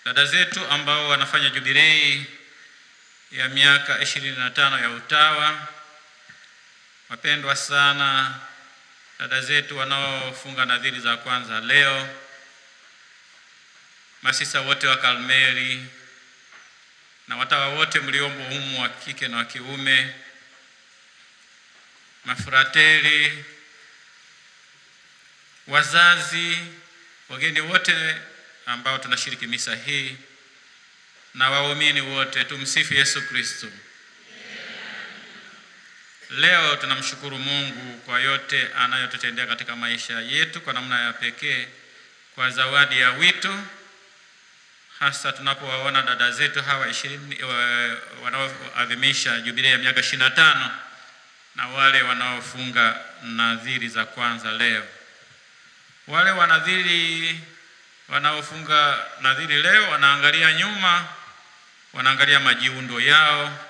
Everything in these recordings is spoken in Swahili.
Dada zetu ambao wanafanya jubilei ya miaka 25 ya utawa, wapendwa sana dada zetu wanaofunga nadhiri za kwanza leo, masisa wote wa Karmeli na watawa wote mliombo humu wa kike na wa kiume, mafrateli, wazazi, wageni wote ambao tunashiriki misa hii na waumini wote, tumsifu Yesu Kristo. Leo tunamshukuru Mungu kwa yote anayotutendea katika maisha yetu kwa namna ya pekee, kwa zawadi ya wito, hasa tunapowaona dada zetu hawa 20 wanaoadhimisha jubilei ya miaka 25 na wale wanaofunga nadhiri za kwanza leo. Wale wanaofunga nadhiri leo wanaangalia nyuma, wanaangalia majiundo yao,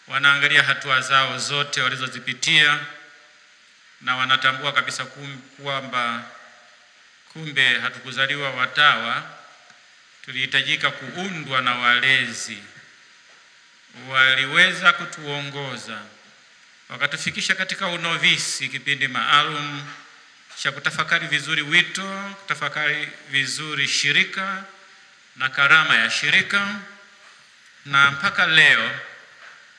wanaangalia hatua zao zote walizozipitia, na wanatambua kabisa kwamba kumbe hatukuzaliwa watawa, tulihitajika kuundwa na walezi. Waliweza kutuongoza, wakatufikisha katika unovisi, kipindi maalum cha kutafakari vizuri wito, kutafakari vizuri shirika na karama ya shirika, na mpaka leo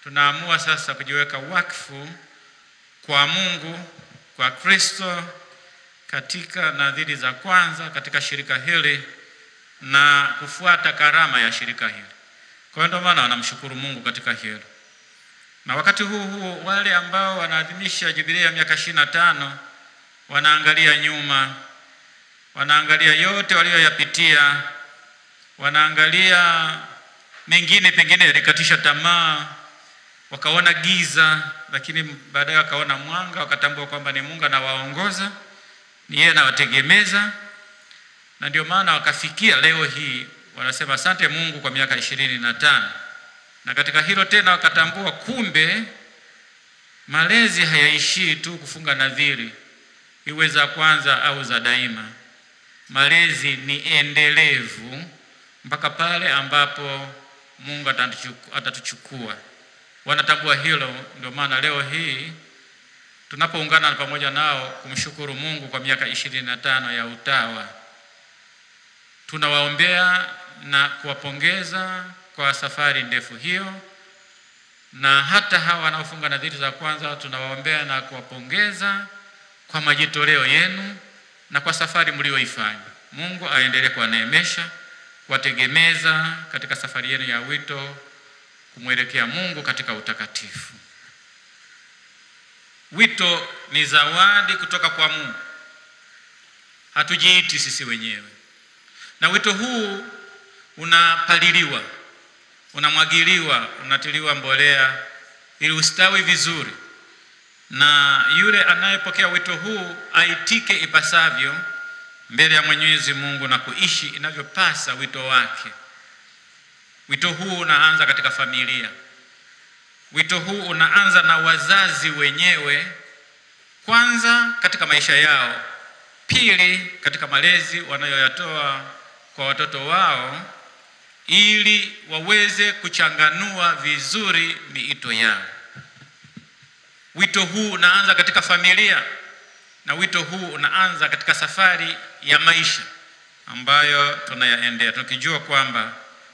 tunaamua sasa kujiweka wakfu kwa Mungu, kwa Kristo, katika nadhiri za kwanza katika shirika hili na kufuata karama ya shirika hili. Kwa ndio maana wanamshukuru Mungu katika hilo. Na wakati huu wale ambao wanaadhimisha jubilei ya miaka 25 wanaangalia nyuma, wanaangalia yote walioyapitia, wanaangalia mengine pengine yalikatisha tamaa, wakaona giza, lakini baadaye wakaona mwanga, wakatambua kwamba ni Mungu anawaongoza, ni yeye anawategemeza, na ndio maana wakafikia leo hii wanasema asante Mungu kwa miaka 25. Na katika hilo tena wakatambua kumbe malezi hayaishii tu kufunga nadhiri, iwe za kwanza au za daima. Malezi ni endelevu mpaka pale ambapo Mungu atatuchukua. Wanatambua hilo, ndio maana leo hii tunapoungana pamoja nao kumshukuru Mungu kwa miaka 25 ya utawa, tunawaombea na kuwapongeza kwa safari ndefu hiyo. Na hata hawa wanaofunga nadhiri za kwanza tunawaombea na kuwapongeza kwa majitoleo yenu na kwa safari mlioifanya. Mungu aendelee kuwaneemesha, kuwategemeza katika safari yenu ya wito kumwelekea Mungu katika utakatifu. Wito ni zawadi kutoka kwa Mungu, hatujiiti sisi wenyewe. Na wito huu unapaliliwa, unamwagiliwa, unatiliwa mbolea ili ustawi vizuri, na yule anayepokea wito huu aitike ipasavyo mbele ya Mwenyezi Mungu na kuishi inavyopasa wito wake. Wito huu unaanza katika familia. Wito huu unaanza na wazazi wenyewe, kwanza katika maisha yao, pili katika malezi wanayoyatoa kwa watoto wao ili waweze kuchanganua vizuri miito yao. Wito huu unaanza katika familia, na wito huu unaanza katika safari ya maisha ambayo tunayaendea, tukijua kwamba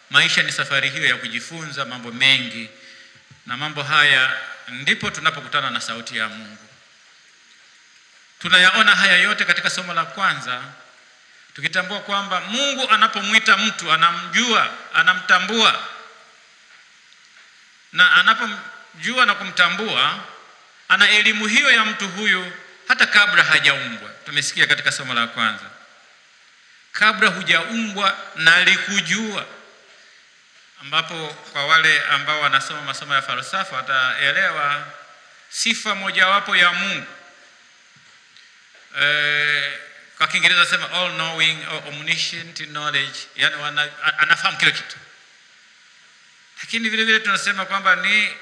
maisha ni safari hiyo ya kujifunza mambo mengi, na mambo haya ndipo tunapokutana na sauti ya Mungu. Tunayaona haya yote katika somo la kwanza, tukitambua kwamba Mungu anapomwita mtu anamjua, anamtambua, na anapomjua na kumtambua ana elimu hiyo ya mtu huyu hata kabla hajaumbwa. Tumesikia katika somo la kwanza, kabla hujaumbwa na alikujua, ambapo kwa wale ambao wanasoma masomo ya falsafa wataelewa sifa mojawapo ya Mungu. Kwa Kiingereza sema all knowing or omniscient knowledge, yani anafahamu kila kitu. Lakini vile vile tunasema kwamba ni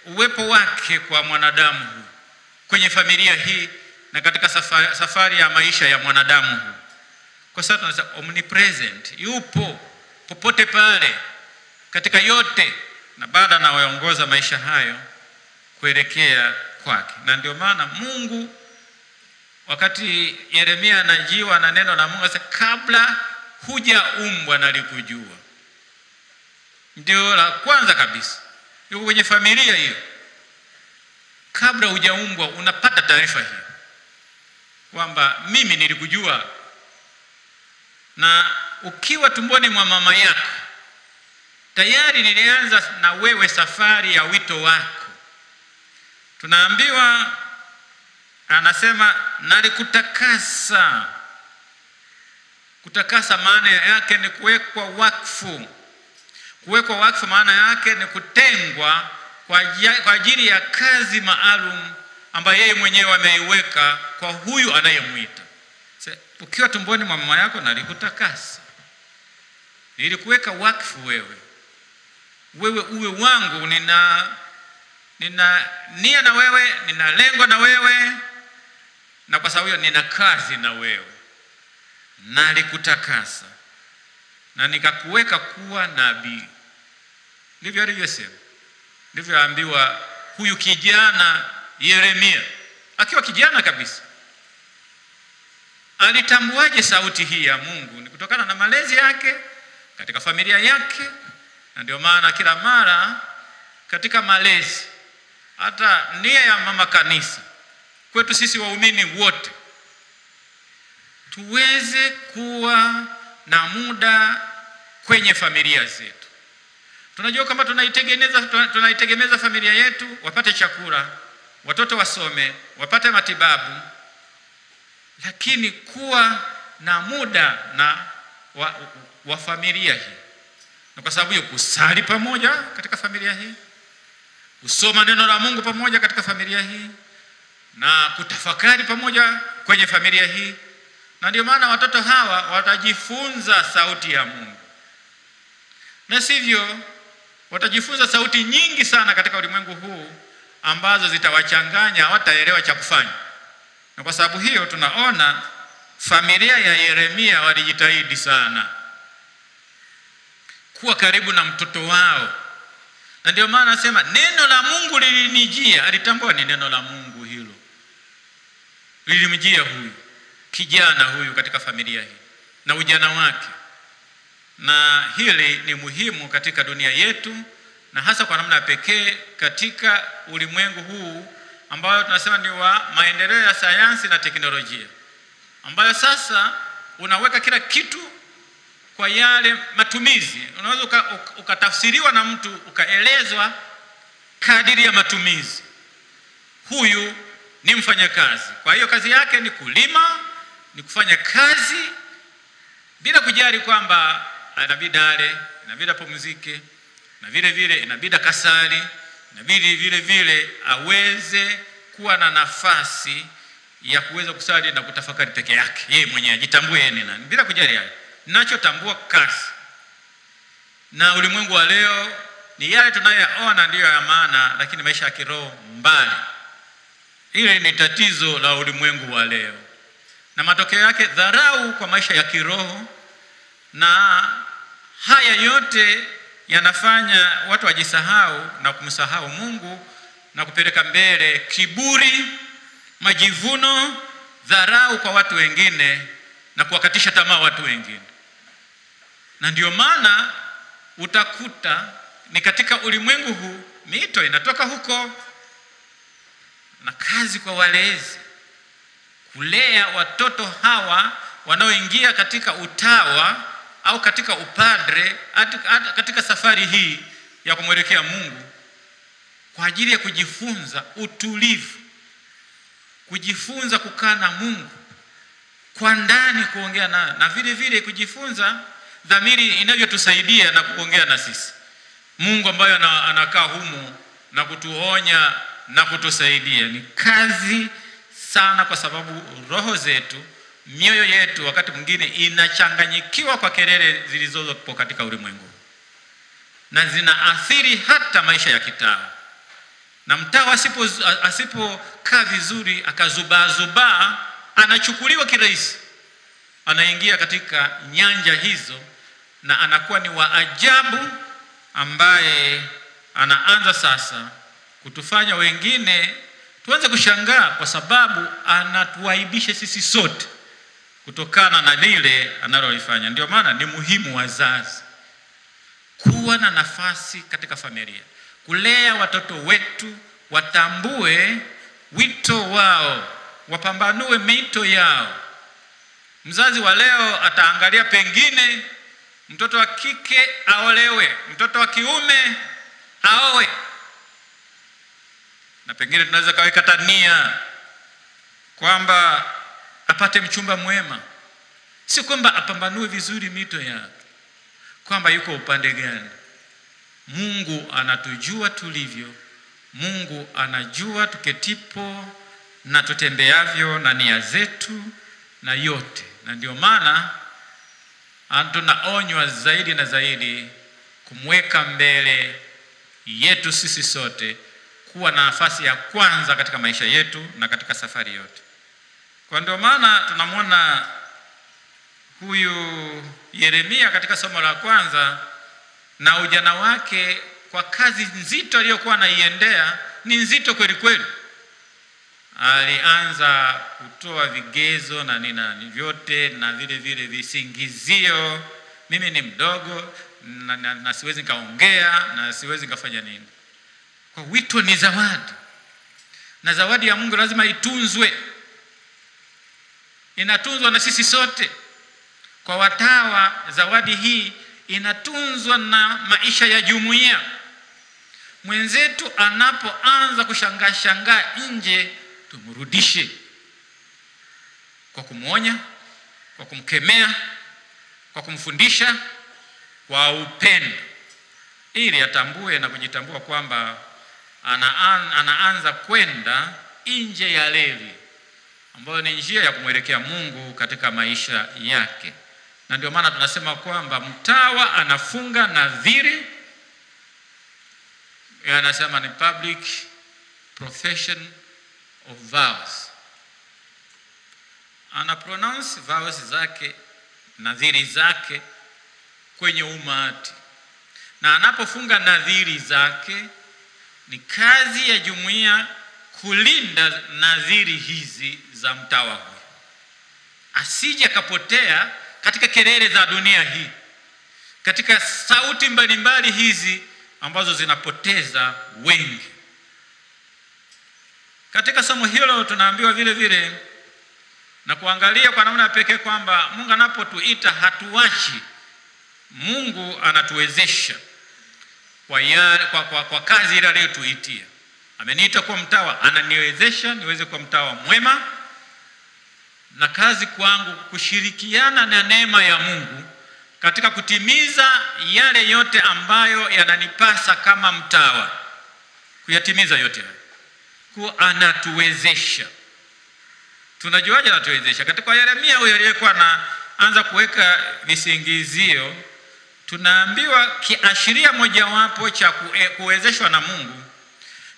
uwepo wake kwa mwanadamu huu kwenye familia hii na katika safari ya maisha ya mwanadamu huu. Kwa sababu tunasema omnipresent, yupo popote pale katika yote, na baada anawaongoza maisha hayo kuelekea kwake. Na ndio maana Mungu, wakati Yeremia anajiwa na neno la Mungu, anasema kabla hujaumbwa nalikujua. Ndio la kwanza kabisa, yuko kwenye familia hiyo. Kabla hujaumbwa unapata taarifa hiyo kwamba mimi nilikujua. Na ukiwa tumboni mwa mama yako tayari nilianza na wewe safari ya wito wako. Tunaambiwa, anasema nalikutakasa. Kutakasa maana yake ni kuwekwa wakfu. Kuwekwa wakfu maana yake ni kutengwa kwa ajili ya kazi maalum ambayo yeye mwenyewe ameiweka kwa huyu anayemuita. Ukiwa tumboni mwa mama yako nalikutakasa. Nilikuweka wakfu wewe. Wewe uwe wangu, nina nia na wewe, nina lengo na wewe, na kwa sababu hiyo nina kazi na wewe. Nalikutakasa na nikakuweka kuwa nabii. Ndivyo alivyosema. Ndivyo ambiwa huyu kijana Yeremia, akiwa kijana kabisa. Alitambuaje sauti hii ya Mungu? Ni kutokana na malezi yake katika familia yake. Na ndio maana kila mara katika malezi, hata nia ya mama kanisa kwetu sisi waumini wote, tuweze kuwa na muda kwenye familia zetu. Tunajua kama tunaitegemeza familia yetu wapate chakula, watoto wasome, wapate matibabu, lakini kuwa na muda na wa familia hii. Na kwa sababu hiyo kusali pamoja katika familia hii, kusoma neno la Mungu pamoja katika familia hii, na kutafakari pamoja kwenye familia hii. Na ndio maana watoto hawa watajifunza sauti ya Mungu. Na sivyo watajifunza sauti nyingi sana katika ulimwengu huu ambazo zitawachanganya, hawataelewa cha kufanya. Na kwa sababu hiyo tunaona familia ya Yeremia walijitahidi sana kuwa karibu na mtoto wao. Na ndio maana anasema neno la Mungu lilinijia. Alitambua ni neno la Mungu hilo lilimjia huyu kijana huyu katika familia hii na ujana wake. Na hili ni muhimu katika dunia yetu, na hasa kwa namna pekee katika ulimwengu huu ambao tunasema ni wa maendeleo ya sayansi na teknolojia, ambayo sasa unaweka kila kitu kwa yale matumizi. Unaweza ukatafsiriwa na mtu, ukaelezwa kadiri ya matumizi. Huyu ni mfanyakazi, kwa hiyo kazi yake ni kulima, ni kufanya kazi bila kujali kwamba inabidi ale, inabidi apumzike, na vile vile inabidi kasali, na vile vile aweze kuwa na nafasi ya kuweza kusali na kutafakari peke yake. Yeye mwenyewe ajitambue yeye ni nani bila kujali yale. Ninachotambua kazi. Na ulimwengu wa leo ni yale tunayoona ndiyo ya maana, lakini maisha ya kiroho mbali. Ile ni tatizo la ulimwengu wa leo. Na matokeo yake dharau kwa maisha ya kiroho, na haya yote yanafanya watu wajisahau na kumsahau Mungu na kupeleka mbele kiburi, majivuno, dharau kwa watu wengine na kuwakatisha tamaa watu wengine. Na ndio maana utakuta ni katika ulimwengu huu mito inatoka huko, na kazi kwa walezi kulea watoto hawa wanaoingia katika utawa au katika upadre, katika safari hii ya kumwelekea Mungu, kwa ajili ya kujifunza utulivu, kujifunza kukaa na Mungu kwa ndani, kuongea na vile vile kujifunza dhamiri inavyotusaidia na kuongea na sisi. Mungu ambaye anakaa humu na kutuonya na kutusaidia. Ni kazi sana, kwa sababu roho zetu, mioyo yetu wakati mwingine inachanganyikiwa kwa kelele zilizopo katika ulimwengu, na zinaathiri hata maisha ya kitawa. Na mtawa asipokaa vizuri, akazuba, anachukuliwa kirahisi, anaingia katika nyanja hizo na anakuwa ni wa ajabu, ambaye anaanza sasa kutufanya wengine tuanze kushangaa, kwa sababu anatuaibisha sisi sote kutokana na lile analolifanya. Ndio maana ni muhimu wazazi kuwa na nafasi katika familia, kulea watoto wetu, watambue wito wao, wapambanue mito yao. Mzazi wa leo ataangalia pengine mtoto wa kike aolewe, mtoto wa kiume aowe, na pengine tunaweza kaweka tania kwamba apate mchumba mwema. Si kwamba apambanue vizuri mito yake, kwamba yuko upande gani. Mungu anatujua tulivyo. Mungu anajua tuketipo na tutembeavyo na nia zetu na yote. Na ndio maana tunaonywa zaidi na zaidi kumweka mbele yetu sisi sote, kuwa na nafasi ya kwanza katika maisha yetu na katika safari yote. Kwa ndio maana tunamwona huyu Yeremia katika somo la kwanza, na ujana wake kwa kazi nzito aliyokuwa anaiendea, ni nzito kweli kweli. Alianza kutoa vigezo na nina vyote na vile vile visingizio, mimi ni mdogo na siwezi nikaongea na siwezi nikafanya nini. Kwa wito ni zawadi, na zawadi ya Mungu lazima itunzwe. Inatunzwa na sisi sote. Kwa watawa, zawadi hii inatunzwa na maisha ya jumuiya. Mwenzetu anapoanza kushangaa nje, tumrudishe kwa kumwonya, kwa kumkemea, kwa kumfundisha kwa upendo, ili atambue na kujitambua kwamba anaanza kwenda nje ya reli ambayo ni njia ya kumwelekea Mungu katika maisha yake. Na ndio maana tunasema kwamba mtawa anafunga nadhiri, anasema ni public profession of vows. Ana pronounce vows zake, nadhiri zake kwenye umati. Na anapofunga nadhiri zake, ni kazi ya jumuiya kulinda nadhiri hizi za mtawa huyu, asije kapotea katika kelele za dunia hii, katika sauti mbalimbali hizi ambazo zinapoteza wengi. Katika somo hilo tunaambiwa vile vile na kuangalia kwa namna pekee kwamba Mungu anapotuita hatuachi. Mungu anatuwezesha kwa kazi ile aliyotuitia. Ameniita kwa mtawa, ananiwezesha niweze kwa mtawa mwema, na kazi kwangu kushirikiana na neema ya Mungu katika kutimiza yale yote ambayo yananipasa kama mtawa, kuyatimiza yote hayo. Kwa anatuwezesha. Tunajuaje anatuwezesha? Katika Yeremia huyo aliyekuwa anaanza kuweka visingizio, tunaambiwa kiashiria mojawapo cha kuwezeshwa na Mungu,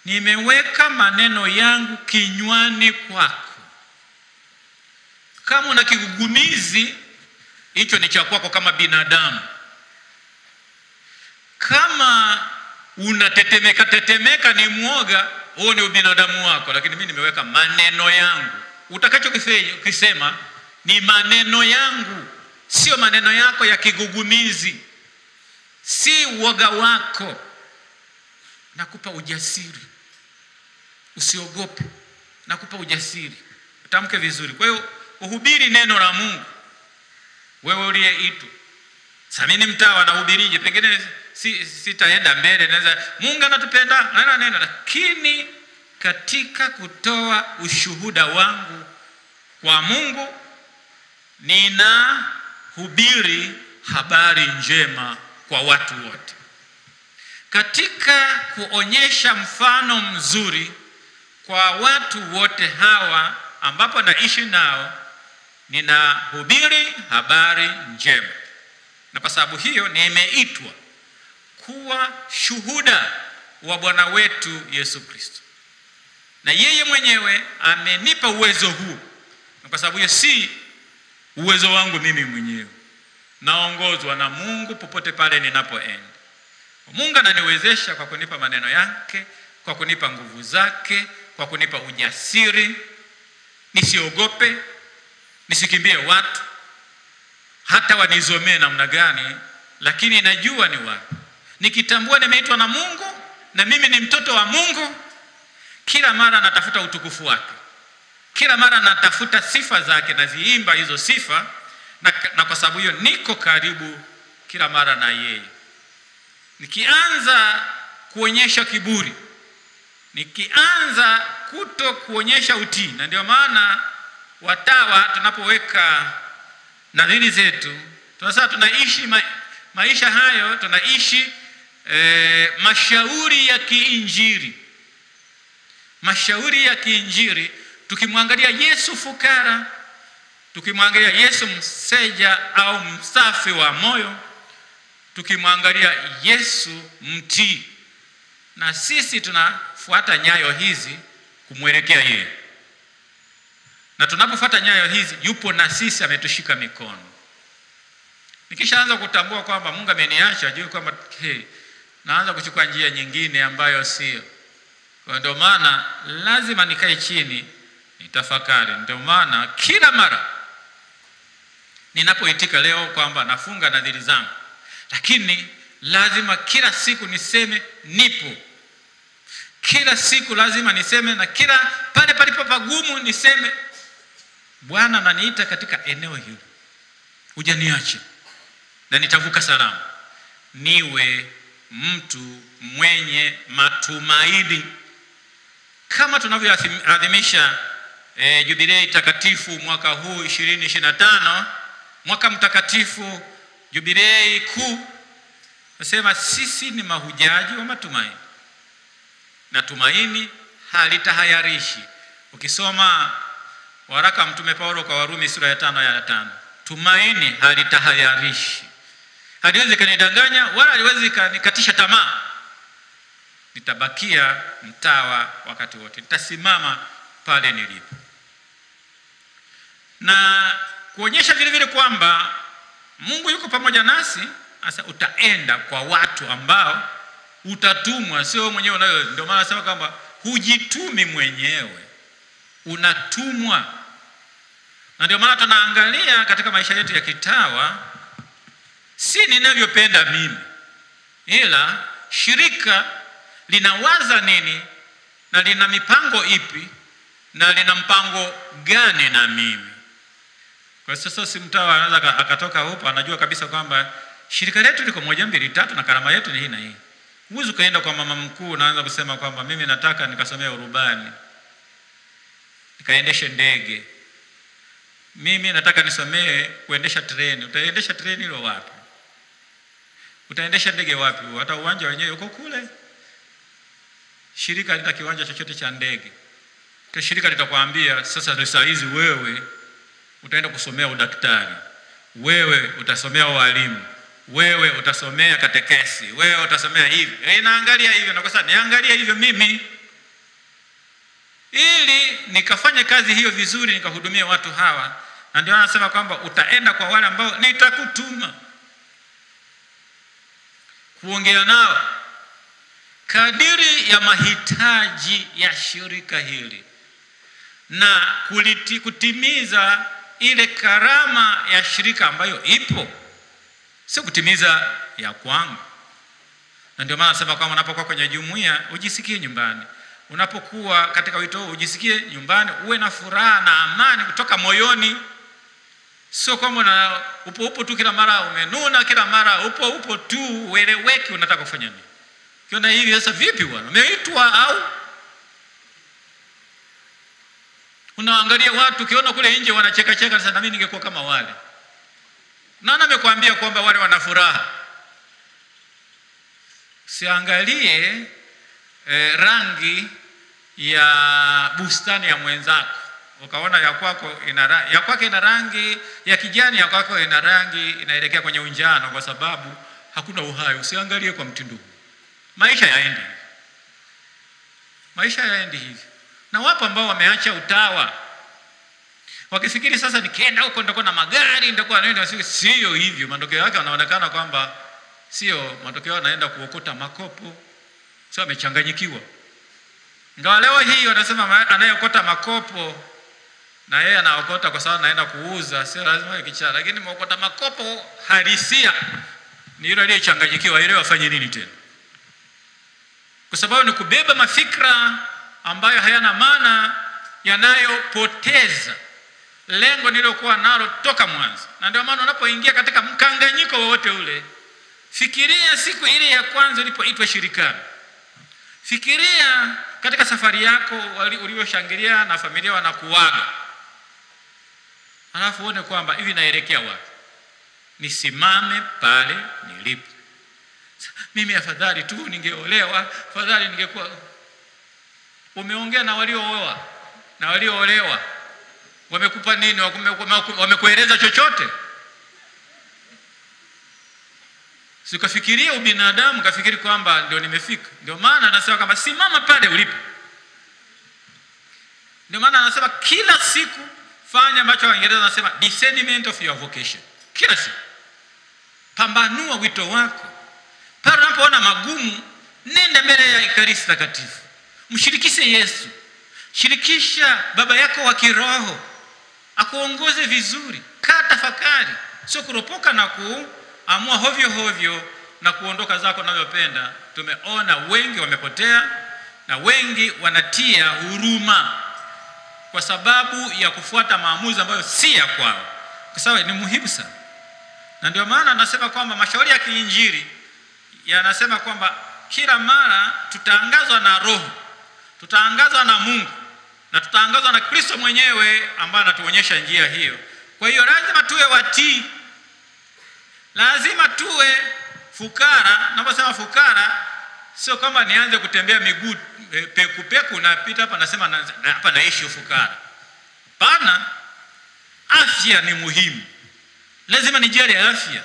nimeweka maneno yangu kinywani kwako. Kama una kigugumizi, hicho ni cha kwako kama binadamu. Kama unatetemeka ni mwoga, huo ni ubinadamu wako. Lakini mimi nimeweka maneno yangu. Utakachokisema ni maneno yangu, sio maneno yako ya kigugumizi, si uoga wako. Nakupa ujasiri, usiogope. Nakupa ujasiri, utamke vizuri. Kwa hiyo uhubiri neno la Mungu. Wewe uliyeitwa, samini mtawa, nahubirije? Pengine sitaenda mbele, naweza Mungu anatupenda neno, lakini katika kutoa ushuhuda wangu kwa Mungu, ninahubiri habari njema kwa watu wote. Katika kuonyesha mfano mzuri kwa watu wote hawa ambapo naishi nao, ninahubiri habari njema. Na kwa sababu hiyo nimeitwa kuwa shuhuda wa Bwana wetu Yesu Kristo. Na yeye mwenyewe amenipa uwezo huu. Na kwa sababu hiyo si uwezo wangu mimi mwenyewe, naongozwa na Mungu popote pale ninapoenda. Mungu ananiwezesha kwa kunipa maneno yake, kwa kunipa nguvu zake, kwa kunipa ujasiri, nisiogope, nisikimbie watu, hata wanizomee namna gani, lakini najua ni wapi. Nikitambua nimeitwa na Mungu na mimi ni mtoto wa Mungu, kila mara natafuta utukufu wake. Kila mara natafuta sifa zake, naziimba hizo sifa, na kwa sababu hiyo niko karibu kila mara na yeye. Nikianza kuonyesha kiburi, nikianza kuto kuonyesha utii, na ndio maana watawa tunapoweka nadhiri zetu, tunasema tunaishi maisha hayo, tunaishi mashauri ya kiinjili. Mashauri ya kiinjili, tukimwangalia Yesu fukara, tukimwangalia Yesu mseja au msafi wa moyo, tukimwangalia Yesu mtii, na sisi tunafuata nyayo hizi kumwelekea yeye. Na tunapofuata nyayo hizi, yupo na sisi, ametushika mikono. Nikishaanza kutambua kwamba Mungu ameniacha, juu kwamba naanza kuchukua njia nyingine ambayo sio. Kwa ndio maana lazima nikae chini nitafakari. Ndio maana kila mara ninapoitika leo kwamba nafunga nadhiri zangu, lakini lazima kila siku niseme nipo. Kila siku lazima niseme, na kila pale palipo pagumu niseme, Bwana ananiita katika eneo hili, hujaniacha na nitavuka salama. Niwe mtu mwenye matumaini. Kama tunavyoadhimisha jubilei takatifu mwaka huu 2025, mwaka mtakatifu, jubilei kuu, nasema sisi ni mahujaji wa matumaini, na tumaini halitahayarishi. Ukisoma waraka wa Mtume Paulo kwa Warumi sura ya 5 tumaini halitahayarishi. Haliwezi kanidanganya wala haliwezi kanikatisha tamaa. Nitabakia mtawa wakati wote, nitasimama pale nilipo. Na kuonyesha vile vile kwamba Mungu yuko pamoja nasi, sasa utaenda kwa watu ambao utatumwa, sio mwenyewe unayo. Ndio maana nasema kwamba hujitumi mwenyewe, unatumwa. Na ndio maana tunaangalia katika maisha yetu ya kitawa, si ninavyopenda mimi, ila shirika linawaza nini na lina mipango ipi na lina mpango gani na mimi. Kwa sasa si mtawa anaweza akatoka huko anajua kabisa kwamba shirika letu liko 1 2 3 na karama yetu ni hii na hii. Huwezi kaenda kwa mama mkuu naanza kusema kwamba mimi nataka nikasomea urubani, nikaendeshe ndege, mimi nataka nisomee kuendesha treni. Utaendesha treni hilo wapi? Utaendesha ndege wapi? Hata uwanja wenyewe uko kule. Shirika halina kiwanja chochote cha ndege. Kwa shirika litakwambia sasa saa hizi wewe utaenda kusomea udaktari, wewe utasomea walimu, wewe utasomea katekesi, wewe utasomea hivi. Naangalia hivyo, na kwa sababu niangalia hivyo mimi ili nikafanye kazi hiyo vizuri, nikahudumia watu hawa. Na ndio anasema kwamba utaenda kwa wale ambao nitakutuma kuongea nao kadiri ya mahitaji ya shirika hili na kutimiza ile karama ya shirika ambayo ipo, sio kutimiza ya kwangu. Na ndio maana nasema kwamba unapokuwa kwenye jumuiya ujisikie nyumbani. Unapokuwa katika wito huu ujisikie nyumbani, uwe na furaha na amani kutoka moyoni. Sio kwamba upo tu kila mara umenuna, kila mara upo tu ueleweki unataka kufanya nini. Kiona hivi sasa vipi bwana? Umeitwa au? Unaangalia watu kiona kule nje wanacheka cheka, sasa na mimi ningekuwa kama wale. Nani amekwambia kwamba wale wana furaha? Siangalie rangi ya bustani ya mwenzako ukaona ya kwako ina rangi ya kijani, ya kwako ina rangi inaelekea kwenye unjano, kwa sababu hakuna uhai. Usiangalie kwa mtindo. Maisha yaendi hivi. Na wapo ambao wameacha utawa, Wakifikiri sasa nikienda huko nitakuwa na magari, nitakuwa nini. Sio hivyo. Matokeo yake wanaonekana kwamba sio, matokeo anaenda kuokota makopo. Sio, amechanganyikiwa. Ingawa leo hii wanasema anayeokota makopo na yeye anaokota kwa sababu anaenda kuuza, sio lazima kichaa, lakini muokota makopo halisia ni yule aliyechanganyikiwa, ile wafanye nini tena? Kwa sababu ni kubeba mafikra ambayo hayana maana, yanayopoteza lengo nilokuwa nalo toka mwanzo. Na ndio maana unapoingia katika mkanganyiko wowote ule, fikiria siku ile ya kwanza ulipoitwa shirikani. Fikiria katika safari yako uliyoshangilia na familia wanakuaga. Alafu uone kwamba hivi naelekea wapi? Nisimame pale nilipo. Mimi afadhali tu ningeolewa, afadhali ningekuwa. Umeongea na waliooa na walioolewa, wamekupa nini? Wamekueleza chochote? Sikafikiria ubinadamu, kafikiri kwamba ndio nimefika. Ndio maana anasema kama simama pale ulipo. Ndio maana anasema kila siku fanya ambacho Waingereza wanasema discernment of your vocation. Kila siku pambanua wito wako. Pale unapoona magumu, nenda mbele ya Ekaristi Takatifu. Mshirikishe Yesu. Shirikisha baba yako wa kiroho akuongoze vizuri. Kaa tafakari, sio kuropoka na kuamua hovyo hovyo na kuondoka zako unavyopenda. Tumeona wengi wamepotea na wengi wanatia huruma kwa sababu ya kufuata maamuzi ambayo si ya kwao. Kwa sababu ni muhimu sana. Na ndio maana anasema kwamba mashauri ya kiinjili yanasema kwamba kila mara tutaangazwa na Roho, tutaangazwa na Mungu, na tutaangazwa na Kristo mwenyewe ambaye anatuonyesha njia hiyo. Kwa hiyo lazima tuwe watii. Lazima tuwe fukara. Naposema fukara, sio kama nianze kutembea miguu peku peku napita hapa nasema hapa naishi ufukara. Pana, afya ni muhimu. Lazima nijali afya.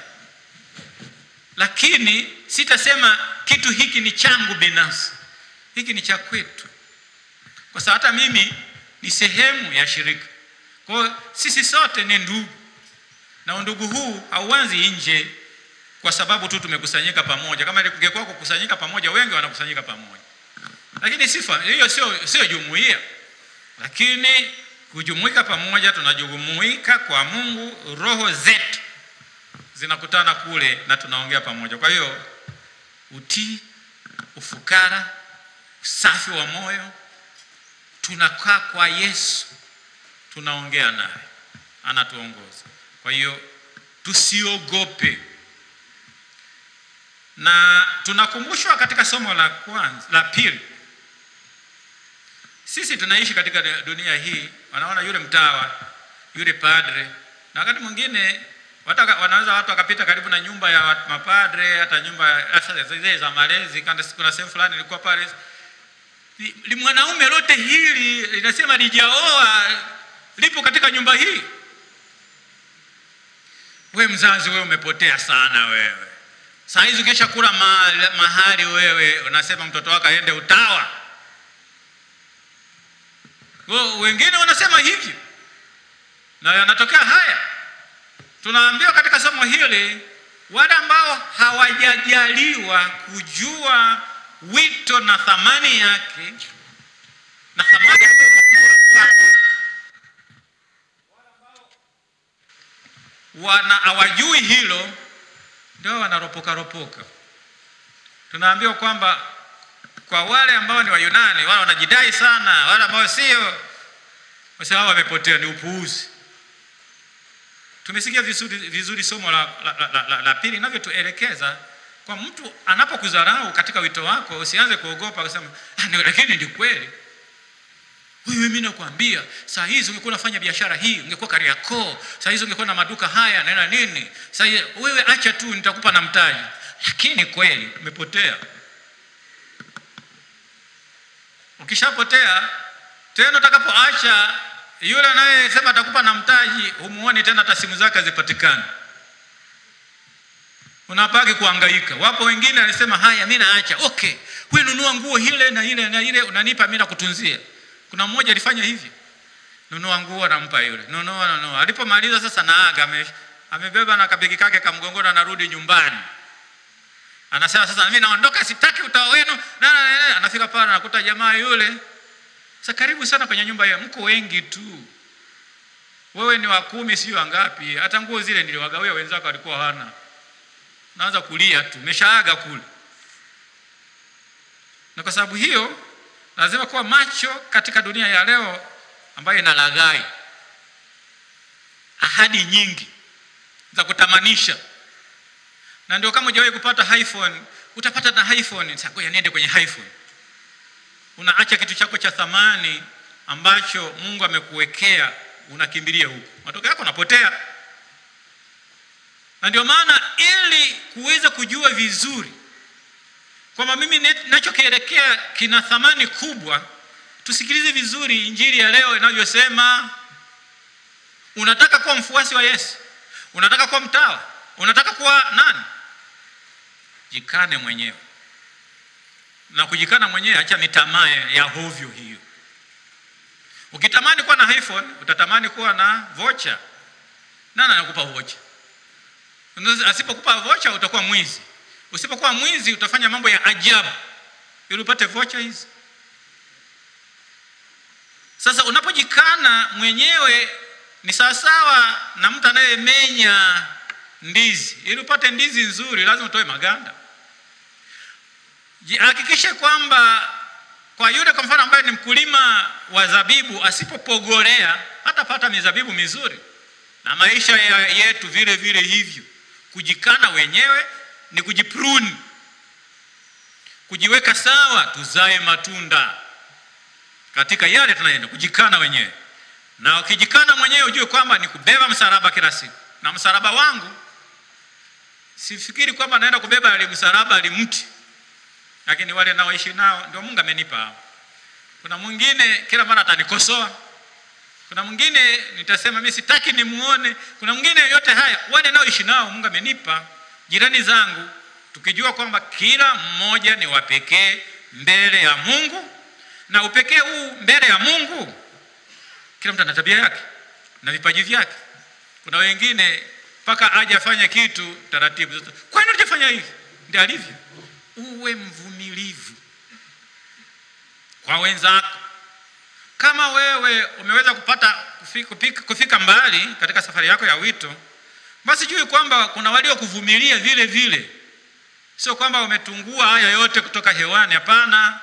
Lakini sitasema kitu hiki ni changu binafsi. Hiki ni cha kwetu. Kwa sababu hata mimi ni sehemu ya shirika. Kwa hiyo sisi sote ni ndugu. Na undugu huu hauanzi nje kwa sababu tu tumekusanyika pamoja. Kama ingekuwa kukusanyika pamoja, wengi wanakusanyika pamoja. Lakini sifa hiyo sio jumuiya. Lakini kujumuika pamoja, tunajumuika kwa Mungu, roho zetu zinakutana kule na tunaongea pamoja. Kwa hiyo utii, ufukara, usafi wa moyo, tunakaa kwa Yesu, tunaongea naye, anatuongoza. Kwa hiyo tusiogope. Na tunakumbushwa katika somo la pili. Sisi tunaishi katika dunia hii, wanaona yule mtawa, yule padre, na wakati mwingine wanaweza watu wakapita karibu na nyumba ya mapadre, hata nyumba zile za malezi. Kuna sehemu fulani ilikuwa pale, mwanaume lote hili linasema lijaoa lipo katika nyumba hii. Wewe mzazi, wewe umepotea sana wewe. Saa hizi ukisha kula mahali wewe unasema mtoto wako aende utawa. Wengine wanasema hivi. Na yanatokea haya. Tunaambiwa katika somo hili, wale ambao hawajajaliwa kujua wito na thamani yake, na thamani hawajui hilo, ndio wanaropoka. Tunaambiwa kwamba kwa wale ambao ni Wayunani, wale wanajidai sana, wale ambao sio, wao wamepotea, ni upuuzi. Tumesikia vizuri somo la pili linavyotuelekeza kwa mtu anapokudharau katika wito wako, usianze kuogopa kusema lakini ni kweli. Wewe, mimi nakwambia saa hizi ungekuwa unafanya biashara hii, ungekuwa Kariakoo, saa hizi ungekuwa na maduka haya na nini. Saa hizi wewe acha tu, nitakupa na mtaji. Lakini kweli umepotea. Ukishapotea tena, utakapoacha yule anayesema atakupa na mtaji, humuone tena, hata simu zake zipatikane. Unabaki kuhangaika. Wapo wengine alisema haya mimi naacha. Okay, wewe nunua nguo ile na ile unanipa mimi nakutunzia. Kuna mmoja alifanya hivi. nunua nguo nampa yule, nunua. Alipomaliza sasa naaga, amebeba na kabegi kake kamgongoni, anarudi nyumbani. Anasema sasa mimi naondoka, sitaki utawa wenu. Anafika pale anakuta jamaa yule. Sasa karibu sana kwenye nyumba ya, mko wengi tu. Wewe ni wa 10 sio wangapi? Hata nguo zile niliwagawia wenzako walikuwa hana. Naanza kulia tu, umeshaaga kule. Na kwa sababu hiyo lazima kuwa macho katika dunia ya leo ambayo inalaghai. Ahadi nyingi za kutamanisha. Na ndio kama hujawahi kupata iPhone, utapata na iPhone, sasa ngoja niende kwenye iPhone. Unaacha kitu chako cha thamani ambacho Mungu amekuwekea, unakimbilia huko. Matokeo yako unapotea. Na ndio maana ili kuweza kujua vizuri kwamba mimi ninachokielekea kina thamani kubwa, tusikilize vizuri injili ya leo inavyosema. Unataka kuwa mfuasi wa Yesu? Unataka kuwa mtawa? Unataka kuwa nani? Jikane mwenyewe. Na kujikana mwenyewe, acha ni tamaa ya hovyo hiyo. Ukitamani kuwa na iPhone, utatamani kuwa na vocha. Nani anakupa vocha? Asipokupa vocha utakuwa mwizi. Usipokuwa mwizi utafanya mambo ya ajabu ili upate vocha hizi. Sasa unapojikana mwenyewe ni sawasawa na mtu anayemenya ndizi. Ili upate ndizi nzuri lazima utoe maganda. Hakikisha kwamba kwa yule kwa mfano ambaye ni mkulima wa zabibu, asipopogolea hatapata mizabibu mizuri. Na maisha yetu vile vile hivyo. Kujikana wenyewe ni kujiprune, kujiweka sawa, tuzae matunda katika yale tunayoenda. Kujikana wenyewe. Na ukijikana mwenyewe ujue kwamba ni kubeba msalaba kila siku. Na msalaba wangu sifikiri kwamba naenda kubeba ile msalaba ile mti, lakini wale naoishi nao ndio Mungu amenipa. Kuna mwingine kila mara atanikosoa, kuna mwingine nitasema mimi sitaki nimuone, kuna mwingine yote haya wale naoishi nao Mungu amenipa. Jirani zangu, tukijua kwamba kila mmoja ni wa pekee mbele ya Mungu, na upekee huu mbele ya Mungu, kila mtu ana tabia yake na vipaji vyake. Kuna wengine paka aje afanye kitu taratibu. Kwa nini unafanya hivi? Ndio alivyo. Uwe mvumilivu kwa wenzako. Kama wewe umeweza kufika mbali katika safari yako ya wito, basi jua kwamba kuna walio kuvumilia vile vile. Sio kwamba umetungua haya yote kutoka hewani, hapana.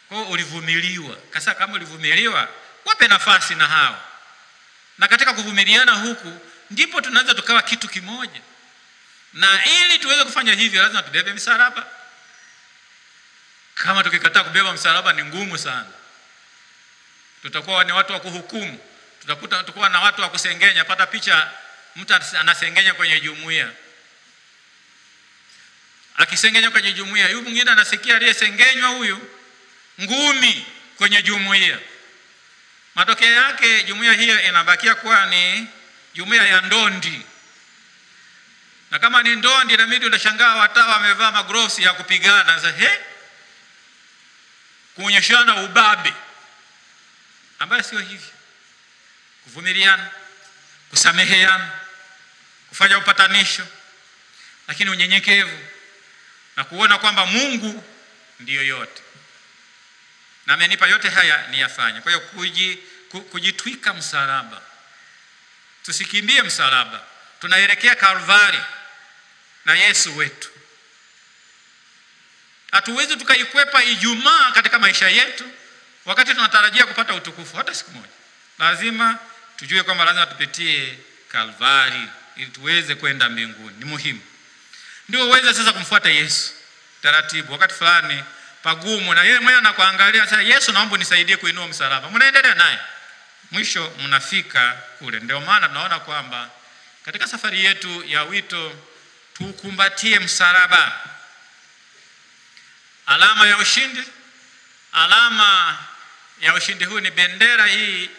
Kwa ulivumiliwa. Kasa kama ulivumiliwa, wape nafasi na hao. Na katika kuvumiliana huku ndipo tunaweza tukawa kitu kimoja. Na ili tuweze kufanya hivyo lazima tubebe msalaba. Kama tukikataa kubeba msalaba ni ngumu sana. Tutakuwa ni watu wa kuhukumu. Tutakuwa na watu wa kusengenya. Pata picha, mtu anasengenya kwenye jumuiya. Akisengenya kwenye jumuiya, yule mwingine anasikia aliyesengenywa huyu ngumi kwenye jumuiya. Matokeo yake jumuiya hiyo inabakia kuwa ni jumuiya ya ndondi. Na kama ni ndondi, na mimi unashangaa watawa wamevaa magloves ya kupigana. Sasa kuonyeshana ubabe ambaye sio hivyo. Kuvumiliana, kusameheana, kufanya upatanisho, lakini unyenyekevu na kuona kwamba Mungu ndiyo yote. Na amenipa yote haya niyafanye. Kwa hiyo kujitwika msalaba. Tusikimbie msalaba. Tunaelekea Kalvari na Yesu wetu. Hatuwezi tukaikwepa Ijumaa katika maisha yetu wakati tunatarajia kupata utukufu hata siku moja. Lazima tujue kwamba lazima tupitie Kalvari ili tuweze kwenda mbinguni. Ni muhimu. Ndio uweze sasa kumfuata Yesu taratibu. Wakati fulani pagumu na yeye mwenyewe anakuangalia, sasa Yesu naomba nisaidie kuinua msalaba. Mnaendelea naye. Mwisho mnafika kule. Ndio maana tunaona kwamba katika safari yetu ya wito tukumbatie msalaba. Alama ya ushindi. Alama ya ushindi huu ni bendera hii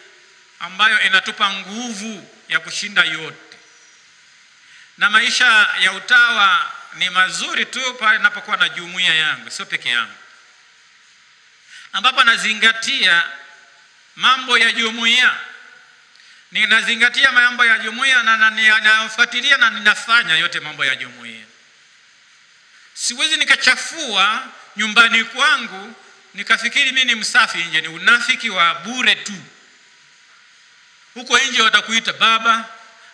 ambayo inatupa nguvu ya kushinda yote. Na maisha ya utawa ni mazuri tu pale ninapokuwa na jumuiya yangu, sio peke yangu. Ambapo nazingatia mambo ya jumuiya ninazingatia mambo ya jumuiya na ninafuatilia na ninafanya yote mambo ya jumuiya. Siwezi nikachafua nyumbani kwangu nikafikiri mimi ni msafi nje. Ni unafiki wa bure tu. Huko nje watakuita baba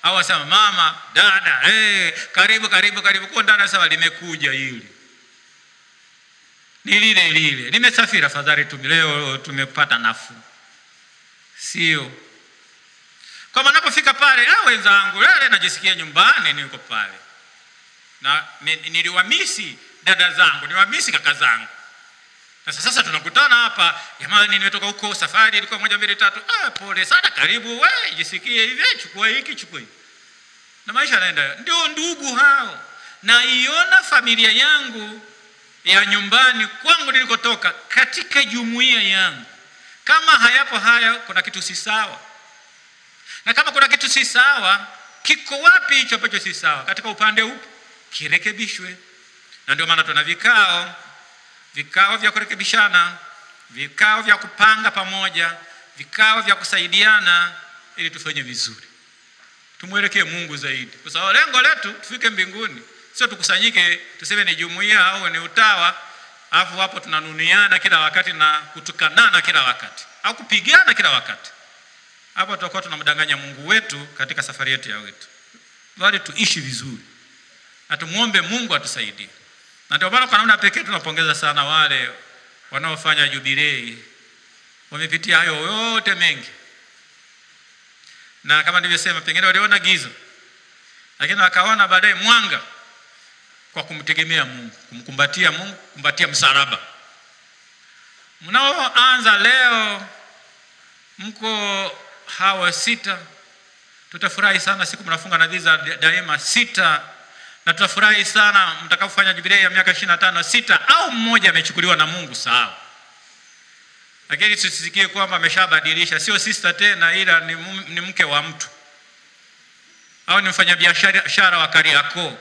au wasema mama, dada, karibu karibu karibu. Kwa ndani sasa limekuja hili. Ni lile. Nimesafiri afadhali tu leo tumepata nafuu. Sio. Kwa maana napofika pale, wenzangu, leo najisikia nyumbani niko pale. Na niliwamisi dada zangu, niliwamisi kaka zangu. Sasa tunakutana hapa, jamani nimetoka huko safari ilikuwa 1 2 3. Pole sana, karibu wewe, jisikie hivi, chukua hiki, chukua hiki. Na maisha yanaenda. Ndio ndugu hao. Na iona familia yangu ya nyumbani kwangu nilikotoka katika jumuiya yangu. Kama hayapo haya, kuna kitu si sawa. Na kama kuna kitu si sawa, kiko wapi hicho ambacho si sawa? Katika upande upi? Kirekebishwe. Na ndio maana tuna vikao vya kurekebishana, vikao vya kupanga pamoja, vikao vya kusaidiana ili tufanye vizuri. Tumwelekee Mungu zaidi. Kwa sababu lengo letu tufike mbinguni. Sio tukusanyike tuseme ni jumuiya au ni utawa, alafu hapo tunanuniana kila wakati na kutukanana kila wakati au kupigana kila wakati. Hapo tutakuwa tunamdanganya Mungu wetu katika safari yetu ya wetu. Bali tuishi vizuri. Na tumuombe Mungu atusaidie. Na ndio maana kwa namna pekee tunapongeza sana wale wanaofanya jubilei. Wamepitia hayo yote mengi. Na kama nilivyosema, pengine waliona giza, lakini wakaona baadaye mwanga kwa kumtegemea Mungu, kumkumbatia Mungu, kumbatia msalaba. Mnaoanza leo mko hawa 6, tutafurahi sana siku mnafunga nadhiri za daima 6, na tutafurahi sana mtakapofanya jubilei ya miaka 25 6 au mmoja amechukuliwa na Mungu, sawa. Lakini tusisikie kwamba ameshabadilisha, sio sister tena, ila ni mke wa mtu au ni mfanyabiashara wa Kariakoo.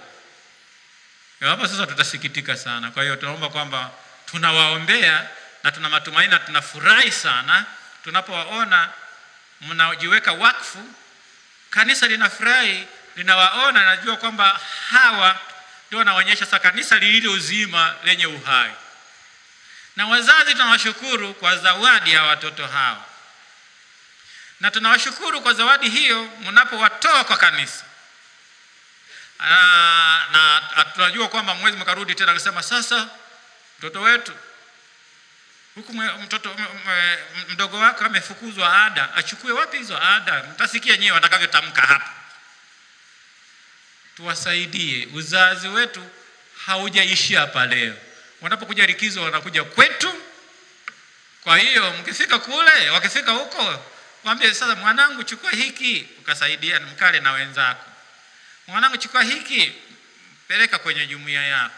Hapa sasa tutasikitika sana. Kwa hiyo tunaomba kwamba tunawaombea na tuna matumaini na tunafurahi sana tunapowaona mnajiweka wakfu. Kanisa linafurahi, linawaona, najua kwamba hawa ndio wanaonyesha sasa kanisa lililo uzima lenye uhai. Na wazazi tunawashukuru kwa zawadi ya watoto hao. Na tunawashukuru kwa zawadi hiyo mnapowatoa kwa kanisa. Na tunajua kwamba mwezi mkarudi tena kusema sasa mtoto wetu huku mtoto mdogo wako amefukuzwa ada, achukue wapi hizo ada? Mtasikia nyewe watakavyotamka hapa. Tuwasaidie. Uzazi wetu haujaishi hapa leo. Wanapokuja likizo wanakuja kwetu. Kwa hiyo mkifika kule, wakifika huko, mwambie sasa mwanangu chukua hiki, ukasaidia mkale na wenzako. Mwanangu chukua hiki, peleka kwenye jumuiya yako.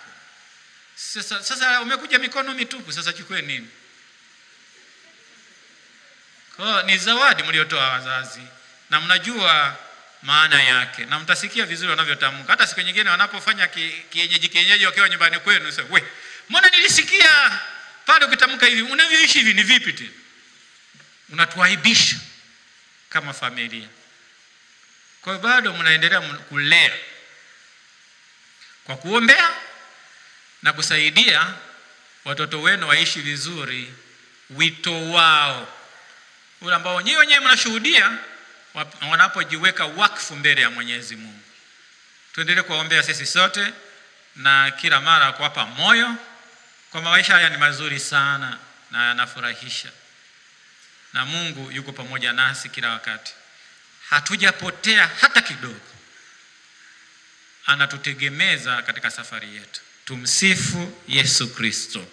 Sasa umekuja mikono mitupu, sasa chukue nini? Kwa ni zawadi mliotoa wazazi na mnajua maana yake na mtasikia vizuri wanavyotamka. Hata siku nyingine wanapofanya kienyeji wakiwa nyumbani kwenu, sasa we, mbona nilisikia pale ukitamka hivi, unavyoishi hivi ni vipi tena? Unatuaibisha kama familia. Kwa hiyo bado mnaendelea kulea kwa kuombea na kusaidia watoto wenu waishi vizuri wito wao ule ambao nyinyi wenyewe mnashuhudia wanapojiweka wakfu mbele ya Mwenyezi Mungu. Tuendelee kuombea sisi sote na kila mara kuwapa moyo kwa maisha haya ni mazuri sana na yanafurahisha. Na Mungu yuko pamoja nasi kila wakati. Hatujapotea hata kidogo. Anatutegemeza katika safari yetu. Tumsifu Yesu Kristo.